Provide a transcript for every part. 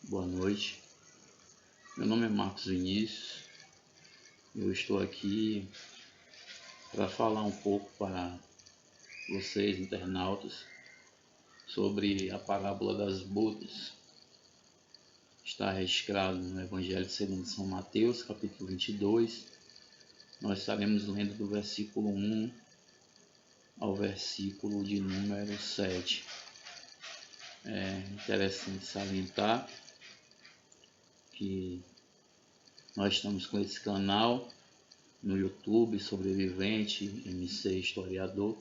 Boa noite, meu nome é Marcos Vinícius. Eu estou aqui para falar um pouco para vocês, internautas, sobre a parábola das bodas. Está registrado no Evangelho segundo São Mateus, capítulo 22. Nós estaremos lendo do versículo 1 ao versículo de número 7. É interessante salientar que nós estamos com esse canal no YouTube, Sobrevivente MC Historiador,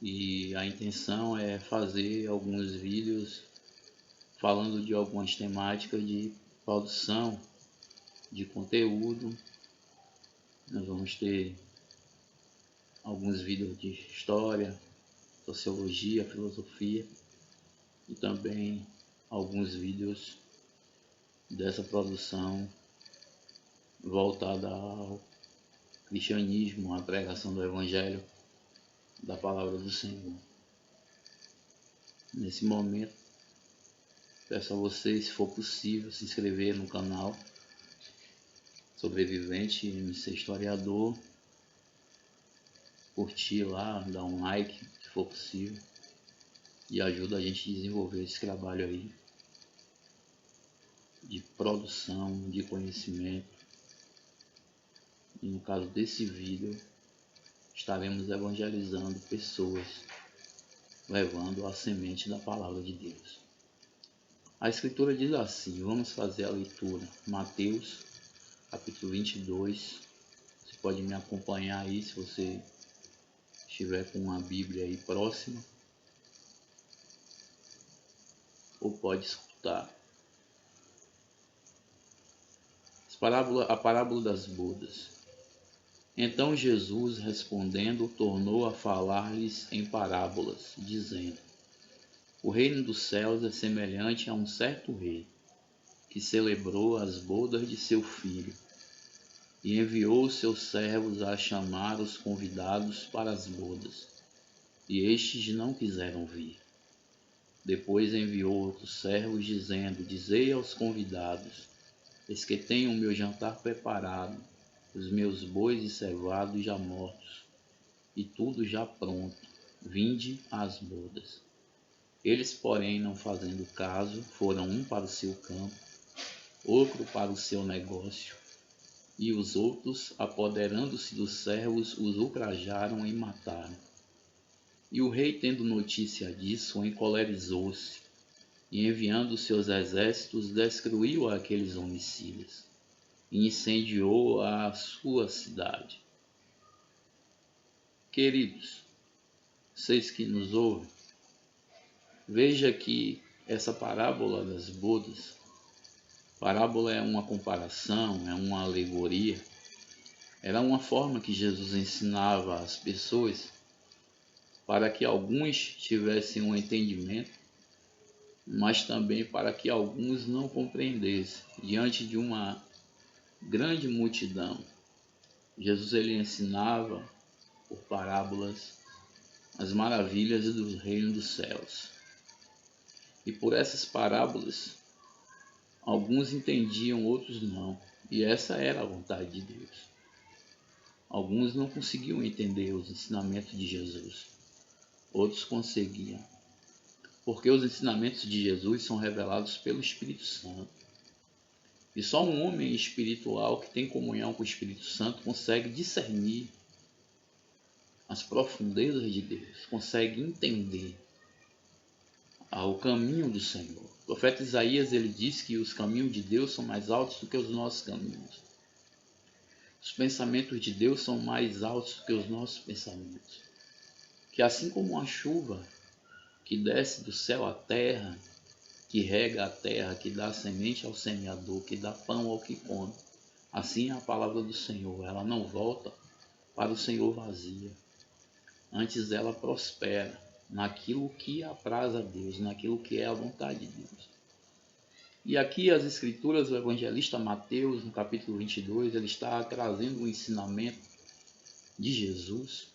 e a intenção é fazer alguns vídeos falando de algumas temáticas de produção de conteúdo. Nós vamos ter alguns vídeos de história, sociologia, filosofia e também alguns vídeos dessa produção voltada ao cristianismo, à pregação do Evangelho, da Palavra do Senhor. Nesse momento, peço a vocês, se for possível, se inscrever no canal Sobrevivente MC Historiador, curtir lá, dar um like, se for possível, e ajuda a gente a desenvolver esse trabalho aí de produção de conhecimento. E no caso desse vídeo, estaremos evangelizando pessoas, levando a semente da Palavra de Deus. A Escritura diz assim, vamos fazer a leitura, Mateus, capítulo 22, você pode me acompanhar aí se você estiver com uma Bíblia aí próxima, ou pode escutar. A parábola das bodas. Então Jesus, respondendo, tornou a falar-lhes em parábolas, dizendo: O reino dos céus é semelhante a um certo rei, que celebrou as bodas de seu filho, e enviou seus servos a chamar os convidados para as bodas, e estes não quiseram vir. Depois enviou outros servos, dizendo: Dizei aos convidados: Eis que tenho o meu jantar preparado, os meus bois e cevados já mortos, e tudo já pronto, vinde às bodas. Eles, porém, não fazendo caso, foram um para o seu campo, outro para o seu negócio, e os outros, apoderando-se dos servos, os ultrajaram e mataram. E o rei, tendo notícia disso, encolerizou-se, e enviando seus exércitos, destruiu aqueles homicidas, e incendiou a sua cidade. Queridos, vocês que nos ouvem, veja que essa parábola das bodas, parábola é uma comparação, é uma alegoria, era uma forma que Jesus ensinava às pessoas para que alguns tivessem um entendimento, mas também para que alguns não compreendessem. Diante de uma grande multidão, Jesus ele ensinava por parábolas as maravilhas do reino dos céus. E por essas parábolas, alguns entendiam, outros não. E essa era a vontade de Deus. Alguns não conseguiam entender os ensinamentos de Jesus. Outros conseguiam. Porque os ensinamentos de Jesus são revelados pelo Espírito Santo. E só um homem espiritual que tem comunhão com o Espírito Santo consegue discernir as profundezas de Deus, consegue entender o caminho do Senhor. O profeta Isaías ele diz que os caminhos de Deus são mais altos do que os nossos caminhos. Os pensamentos de Deus são mais altos do que os nossos pensamentos. Que assim como a chuva que desce do céu à terra, que rega a terra, que dá semente ao semeador, que dá pão ao que come, assim é a palavra do Senhor. Ela não volta para o Senhor vazia. Antes ela prospera naquilo que apraz a Deus, naquilo que é a vontade de Deus. E aqui as escrituras, o evangelista Mateus, no capítulo 22, ele está trazendo um ensinamento de Jesus,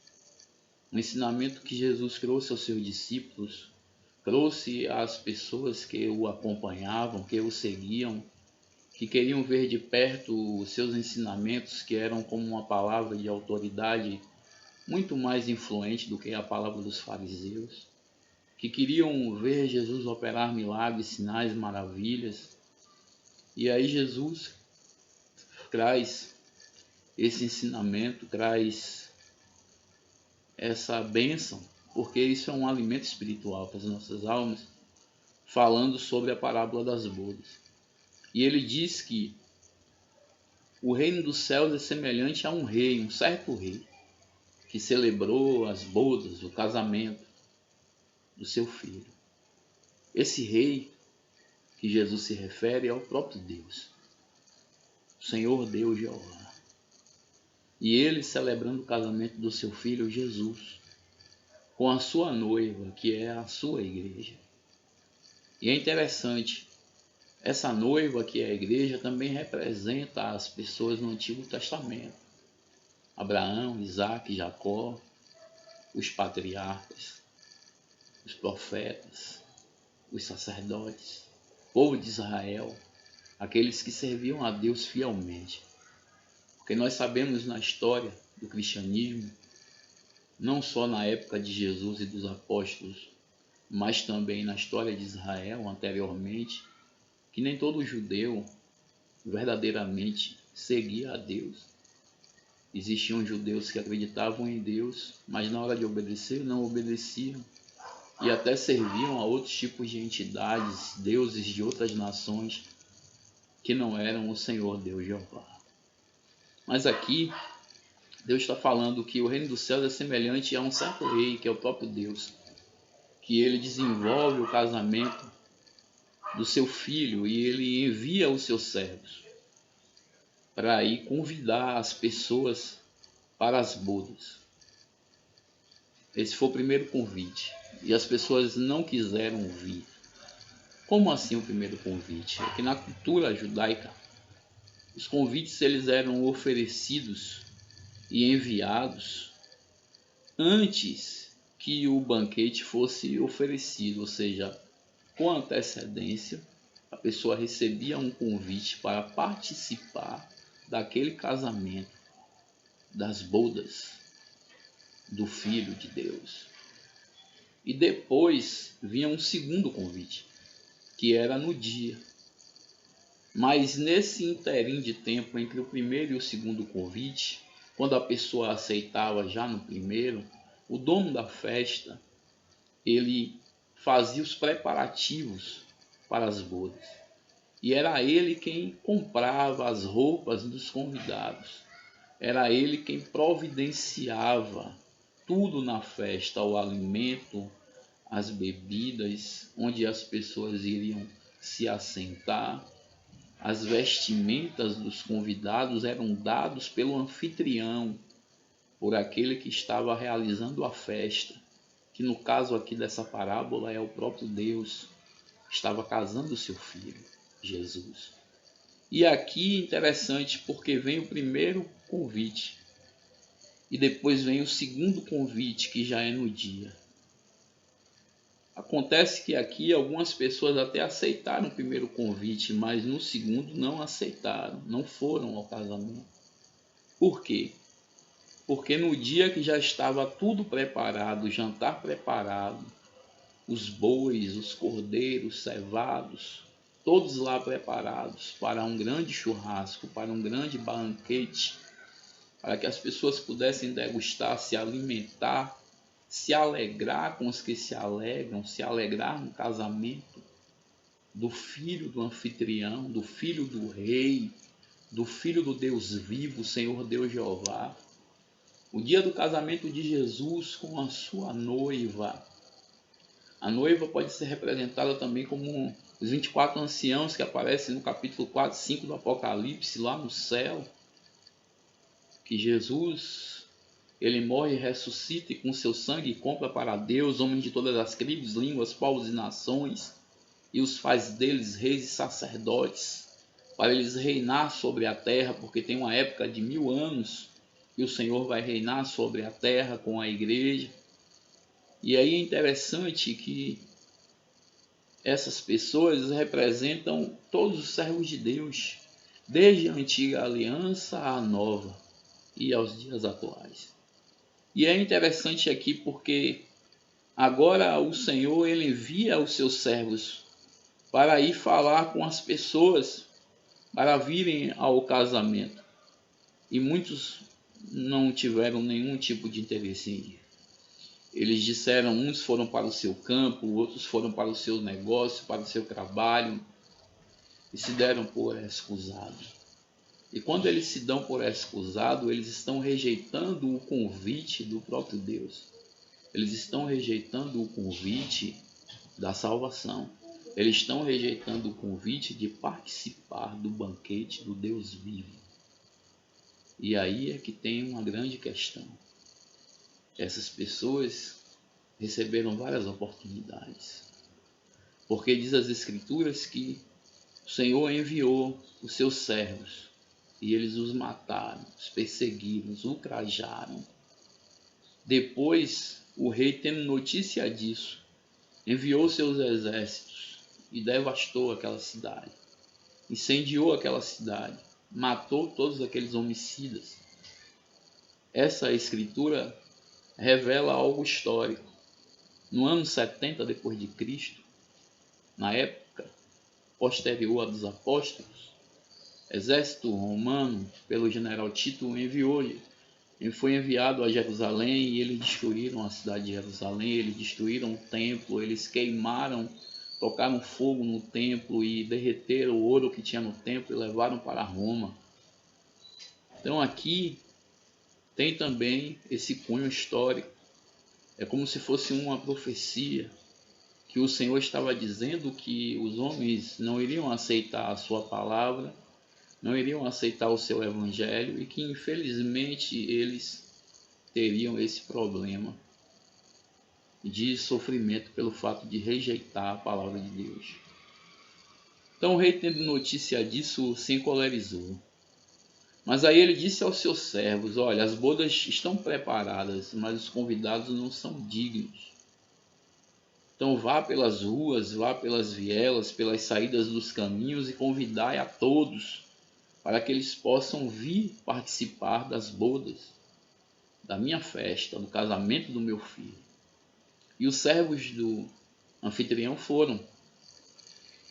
um ensinamento que Jesus trouxe aos seus discípulos, trouxe às pessoas que o acompanhavam, que o seguiam, que queriam ver de perto os seus ensinamentos, que eram como uma palavra de autoridade muito mais influente do que a palavra dos fariseus, que queriam ver Jesus operar milagres, sinais, maravilhas. E aí Jesus traz esse ensinamento, traz essa bênção, porque isso é um alimento espiritual para as nossas almas, falando sobre a parábola das bodas. E ele diz que o reino dos céus é semelhante a um rei, um certo rei, que celebrou as bodas, o casamento do seu filho. Esse rei que Jesus se refere é o próprio Deus, o Senhor Deus Jeová. E ele celebrando o casamento do seu filho Jesus com a sua noiva, que é a sua igreja. E é interessante, essa noiva que é a igreja também representa as pessoas no Antigo Testamento. Abraão, Isaque, Jacó, os patriarcas, os profetas, os sacerdotes, o povo de Israel, aqueles que serviam a Deus fielmente. Porque nós sabemos na história do cristianismo, não só na época de Jesus e dos apóstolos, mas também na história de Israel anteriormente, que nem todo judeu verdadeiramente seguia a Deus. Existiam judeus que acreditavam em Deus, mas na hora de obedecer não obedeciam e até serviam a outros tipos de entidades, deuses de outras nações que não eram o Senhor Deus Jeová. Mas aqui Deus está falando que o reino dos céus é semelhante a um certo rei, que é o próprio Deus, que ele desenvolve o casamento do seu filho e ele envia os seus servos para ir convidar as pessoas para as bodas. Esse foi o primeiro convite e as pessoas não quiseram vir. Como assim o primeiro convite? É que na cultura judaica os convites eles eram oferecidos e enviados antes que o banquete fosse oferecido, ou seja, com antecedência, a pessoa recebia um convite para participar daquele casamento, das bodas do Filho de Deus. E depois vinha um segundo convite, que era no dia. Mas nesse interim de tempo entre o primeiro e o segundo convite, quando a pessoa aceitava já no primeiro, o dono da festa, ele fazia os preparativos para as bodas. E era ele quem comprava as roupas dos convidados. Era ele quem providenciava tudo na festa, o alimento, as bebidas, onde as pessoas iriam se assentar. As vestimentas dos convidados eram dados pelo anfitrião, por aquele que estava realizando a festa, que no caso aqui dessa parábola é o próprio Deus, estava casando seu filho, Jesus. E aqui interessante porque vem o primeiro convite e depois vem o segundo convite, que já é no dia. Acontece que aqui algumas pessoas até aceitaram o primeiro convite, mas no segundo não aceitaram, não foram ao casamento. Por quê? Porque no dia que já estava tudo preparado, o jantar preparado, os bois, os cordeiros cevados, todos lá preparados para um grande churrasco, para um grande banquete, para que as pessoas pudessem degustar, se alimentar, se alegrar com os que se alegram, se alegrar no casamento do filho do anfitrião, do filho do rei, do filho do Deus vivo, Senhor Deus Jeová. O dia do casamento de Jesus com a sua noiva. A noiva pode ser representada também como os 24 anciãos que aparecem no capítulo 4 e 5 do Apocalipse, lá no céu. Que Jesus, ele morre e ressuscita e com seu sangue compra para Deus homens de todas as tribos, línguas, povos e nações, e os faz deles reis e sacerdotes, para eles reinar sobre a terra, porque tem uma época de 1000 anos que o Senhor vai reinar sobre a terra com a igreja. E aí é interessante que essas pessoas representam todos os servos de Deus, desde a antiga aliança à nova e aos dias atuais. E é interessante aqui porque agora o Senhor ele envia os seus servos para ir falar com as pessoas para virem ao casamento. E muitos não tiveram nenhum tipo de interesse em ir. Eles disseram, uns foram para o seu campo, outros foram para o seu negócio, para o seu trabalho, e se deram por excusados. E quando eles se dão por excusados, eles estão rejeitando o convite do próprio Deus. Eles estão rejeitando o convite da salvação. Eles estão rejeitando o convite de participar do banquete do Deus vivo. E aí é que tem uma grande questão. Essas pessoas receberam várias oportunidades. Porque diz as Escrituras que o Senhor enviou os seus servos e eles os mataram, os perseguiram, os ultrajaram. Depois, o rei, tendo notícia disso, enviou seus exércitos e devastou aquela cidade. Incendiou aquela cidade, matou todos aqueles homicidas. Essa escritura revela algo histórico. No ano 70 depois de Cristo, na época posterior a dos apóstolos, exército romano, pelo general Tito, foi enviado a Jerusalém e eles destruíram a cidade de Jerusalém, eles destruíram o templo, eles queimaram, tocaram fogo no templo e derreteram o ouro que tinha no templo e levaram para Roma. Então aqui tem também esse cunho histórico. É como se fosse uma profecia que o Senhor estava dizendo que os homens não iriam aceitar a sua palavra, não iriam aceitar o seu evangelho e que infelizmente eles teriam esse problema de sofrimento pelo fato de rejeitar a palavra de Deus. Então o rei, tendo notícia disso, se encolerizou. Mas aí ele disse aos seus servos, olha, as bodas estão preparadas, mas os convidados não são dignos. Então vá pelas ruas, vá pelas vielas, pelas saídas dos caminhos e convidai a todos, para que eles possam vir participar das bodas, da minha festa, do casamento do meu filho. E os servos do anfitrião foram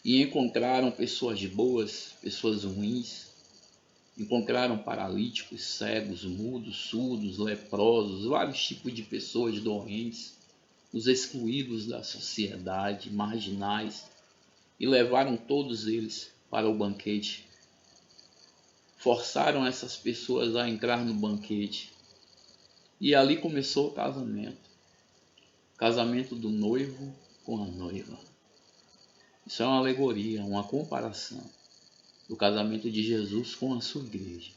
e encontraram pessoas boas, pessoas ruins, encontraram paralíticos, cegos, mudos, surdos, leprosos, vários tipos de pessoas doentes, os excluídos da sociedade, marginais, e levaram todos eles para o banquete. Forçaram essas pessoas a entrar no banquete. E ali começou o casamento. O casamento do noivo com a noiva. Isso é uma alegoria, uma comparação do casamento de Jesus com a sua igreja.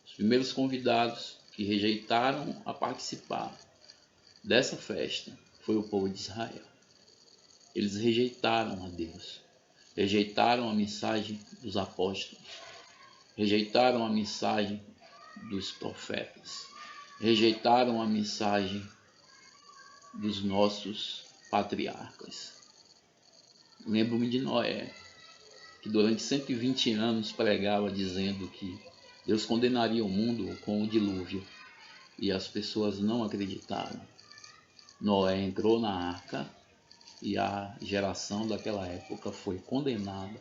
Os primeiros convidados que rejeitaram a participar dessa festa foi o povo de Israel. Eles rejeitaram a Deus, rejeitaram a mensagem dos apóstolos, rejeitaram a mensagem dos profetas, rejeitaram a mensagem dos nossos patriarcas. Lembro-me de Noé, que durante 120 anos pregava dizendo que Deus condenaria o mundo com o dilúvio, e as pessoas não acreditaram. Noé entrou na arca e a geração daquela época foi condenada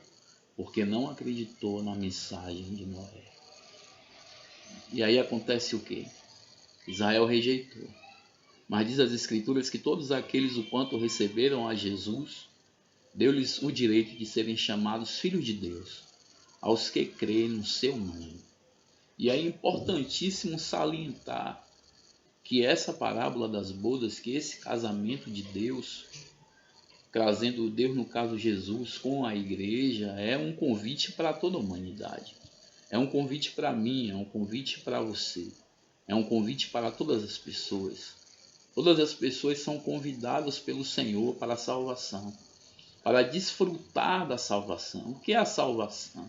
porque não acreditou na mensagem de Noé. E aí acontece o quê? Israel rejeitou. Mas diz as Escrituras que todos aqueles o quanto receberam a Jesus, deu-lhes o direito de serem chamados filhos de Deus, aos que creem no seu nome. E é importantíssimo salientar que essa parábola das bodas, que esse casamento de Deus, trazendo Deus, no caso Jesus, com a igreja, é um convite para toda a humanidade. É um convite para mim, é um convite para você. É um convite para todas as pessoas. Todas as pessoas são convidadas pelo Senhor para a salvação, para desfrutar da salvação. O que é a salvação?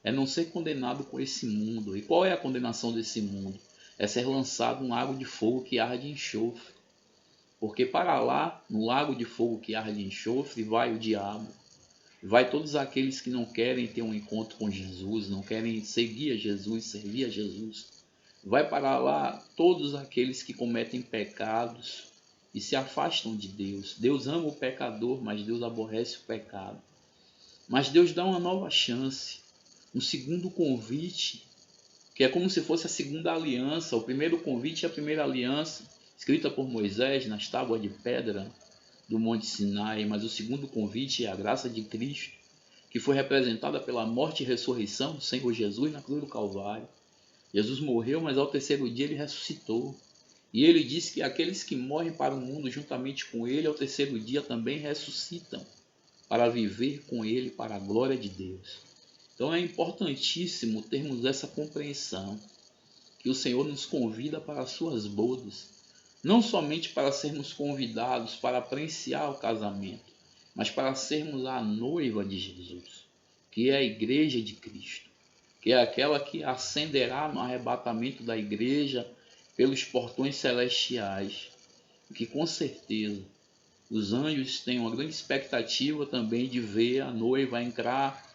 É não ser condenado com esse mundo. E qual é a condenação desse mundo? É ser lançado num lago de fogo que arde em enxofre. Porque para lá, no lago de fogo que arde enxofre, vai o diabo. Vai todos aqueles que não querem ter um encontro com Jesus, não querem seguir a Jesus, servir a Jesus. Vai para lá todos aqueles que cometem pecados e se afastam de Deus. Deus ama o pecador, mas Deus aborrece o pecado. Mas Deus dá uma nova chance, um segundo convite, que é como se fosse a segunda aliança. O primeiro convite é a primeira aliança, escrita por Moisés nas tábuas de pedra do Monte Sinai, mas o segundo convite é a graça de Cristo, que foi representada pela morte e ressurreição do Senhor Jesus na cruz do Calvário. Jesus morreu, mas ao terceiro dia ele ressuscitou. E ele disse que aqueles que morrem para o mundo juntamente com ele, ao terceiro dia também ressuscitam, para viver com ele para a glória de Deus. Então é importantíssimo termos essa compreensão, que o Senhor nos convida para as suas bodas, não somente para sermos convidados para apreciar o casamento, mas para sermos a noiva de Jesus, que é a igreja de Cristo, que é aquela que ascenderá no arrebatamento da igreja pelos portões celestiais, que com certeza os anjos têm uma grande expectativa também de ver a noiva entrar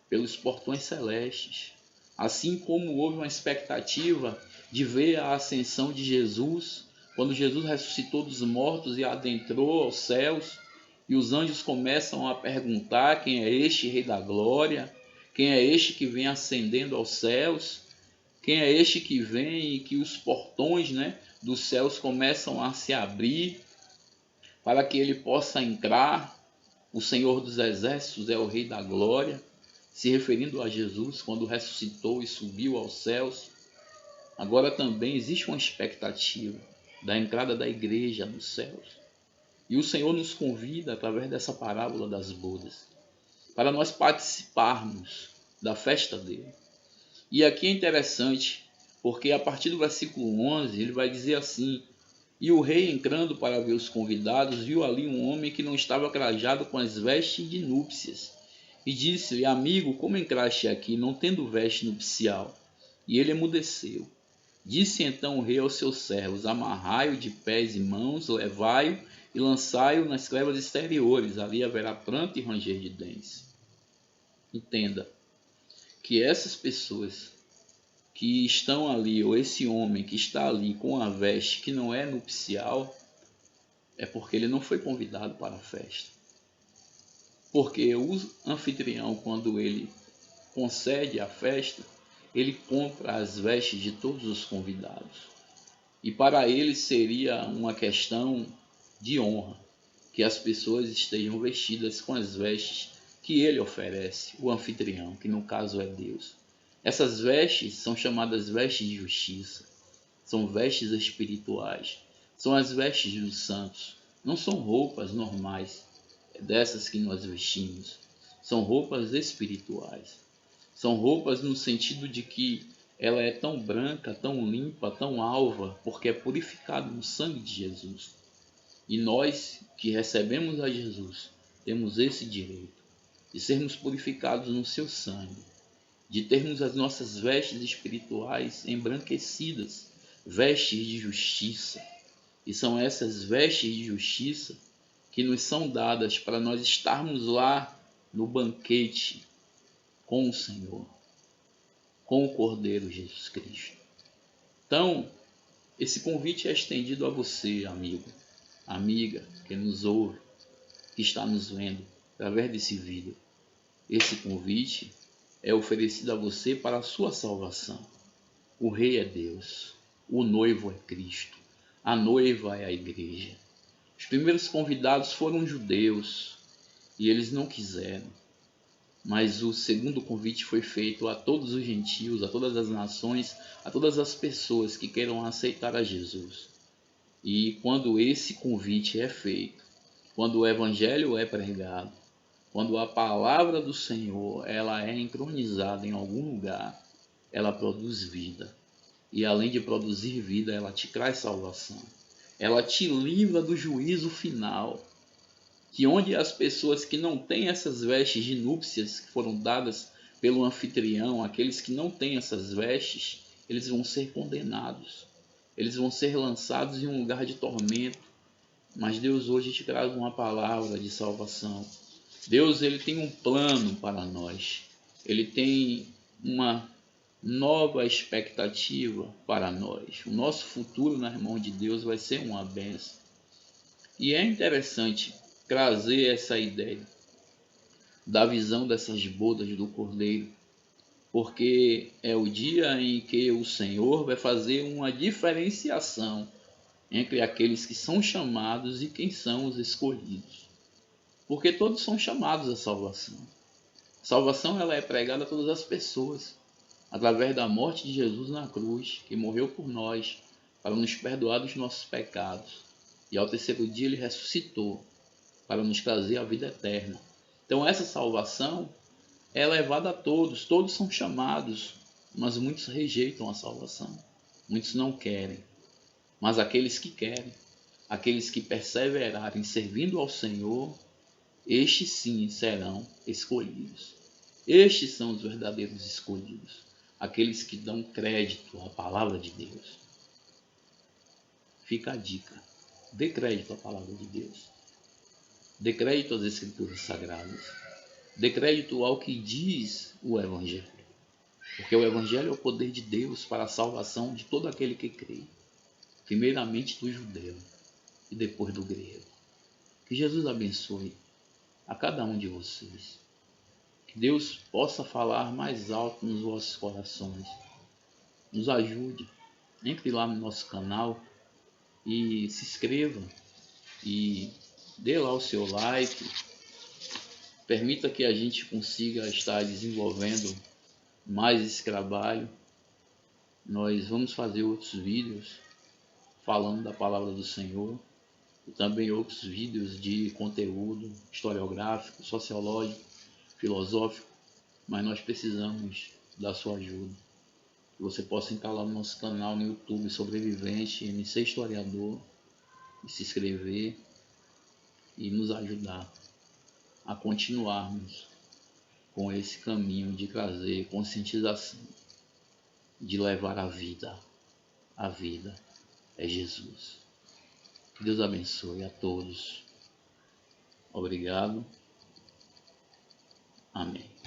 pelos portões celestes, assim como houve uma expectativa de ver a ascensão de Jesus, quando Jesus ressuscitou dos mortos e adentrou aos céus, e os anjos começam a perguntar: quem é este Rei da Glória? Quem é este que vem ascendendo aos céus? Quem é este que vem e que os portões, dos céus começam a se abrir para que ele possa entrar? O Senhor dos Exércitos é o Rei da Glória, se referindo a Jesus quando ressuscitou e subiu aos céus. Agora também existe uma expectativa da entrada da igreja nos céus. E o Senhor nos convida, através dessa parábola das bodas, para nós participarmos da festa dele. E aqui é interessante, porque a partir do versículo 11, ele vai dizer assim: e o rei, entrando para ver os convidados, viu ali um homem que não estava trajado com as vestes de núpcias. E disse-lhe: amigo, como entraste aqui, não tendo veste nupcial? E ele emudeceu. Disse então o rei aos seus servos: amarrai-o de pés e mãos, levai-o e lançai-o nas trevas exteriores, ali haverá pranto e ranger de dentes. Entenda que essas pessoas que estão ali, ou esse homem que está ali com a veste que não é nupcial, é porque ele não foi convidado para a festa. Porque o anfitrião, quando ele concede a festa, ele compra as vestes de todos os convidados. E para ele seria uma questão de honra que as pessoas estejam vestidas com as vestes que ele oferece, o anfitrião, que no caso é Deus. Essas vestes são chamadas vestes de justiça, são vestes espirituais, são as vestes dos santos, não são roupas normais, dessas que nós vestimos, são roupas espirituais, são roupas no sentido de que ela é tão branca, tão limpa, tão alva, porque é purificado no sangue de Jesus. E nós que recebemos a Jesus, temos esse direito de sermos purificados no seu sangue, de termos as nossas vestes espirituais embranquecidas, vestes de justiça. E são essas vestes de justiça que nos são dadas para nós estarmos lá no banquete com o Senhor, com o Cordeiro Jesus Cristo. Então, esse convite é estendido a você, amigo, amiga, que nos ouve, que está nos vendo através desse vídeo. Esse convite é oferecido a você para a sua salvação. O Rei é Deus, o noivo é Cristo, a noiva é a igreja. Os primeiros convidados foram judeus e eles não quiseram. Mas o segundo convite foi feito a todos os gentios, a todas as nações, a todas as pessoas que queiram aceitar a Jesus. E quando esse convite é feito, quando o evangelho é pregado, quando a palavra do Senhor ela é entronizada em algum lugar, ela produz vida. E além de produzir vida, ela te traz salvação. Ela te livra do juízo final. Que onde as pessoas que não têm essas vestes de núpcias que foram dadas pelo anfitrião, aqueles que não têm essas vestes, eles vão ser condenados. Eles vão ser lançados em um lugar de tormento, mas Deus hoje te traz uma palavra de salvação. Deus, ele tem um plano para nós. Ele tem uma nova expectativa para nós. O nosso futuro nas mãos de Deus vai ser uma bênção. E é interessante trazer essa ideia da visão dessas bodas do Cordeiro, porque é o dia em que o Senhor vai fazer uma diferenciação entre aqueles que são chamados e quem são os escolhidos. Porque todos são chamados à salvação. A salvação ela é pregada a todas as pessoas, através da morte de Jesus na cruz, que morreu por nós, para nos perdoar dos nossos pecados. E ao terceiro dia ele ressuscitou, para nos trazer a vida eterna. Então essa salvação é levada a todos, todos são chamados, mas muitos rejeitam a salvação, muitos não querem. Mas aqueles que querem, aqueles que perseverarem servindo ao Senhor, estes sim serão escolhidos. Estes são os verdadeiros escolhidos, aqueles que dão crédito à palavra de Deus. Fica a dica, dê crédito à palavra de Deus, dê crédito às Escrituras Sagradas, dê crédito ao que diz o Evangelho, porque o Evangelho é o poder de Deus para a salvação de todo aquele que crê, primeiramente do judeu e depois do grego. Que Jesus abençoe a cada um de vocês. Que Deus possa falar mais alto nos vossos corações. Nos ajude. Entre lá no nosso canal e se inscreva e dê lá o seu like. Permita que a gente consiga estar desenvolvendo mais esse trabalho. Nós vamos fazer outros vídeos falando da palavra do Senhor e também outros vídeos de conteúdo historiográfico, sociológico, filosófico, mas nós precisamos da sua ajuda. Que você possa entrar lá no nosso canal no YouTube, Sobrevivente MC Historiador, e se inscrever e nos ajudar a continuarmos com esse caminho de trazer conscientização, de levar a vida. A vida é Jesus. Que Deus abençoe a todos. Obrigado. Amém.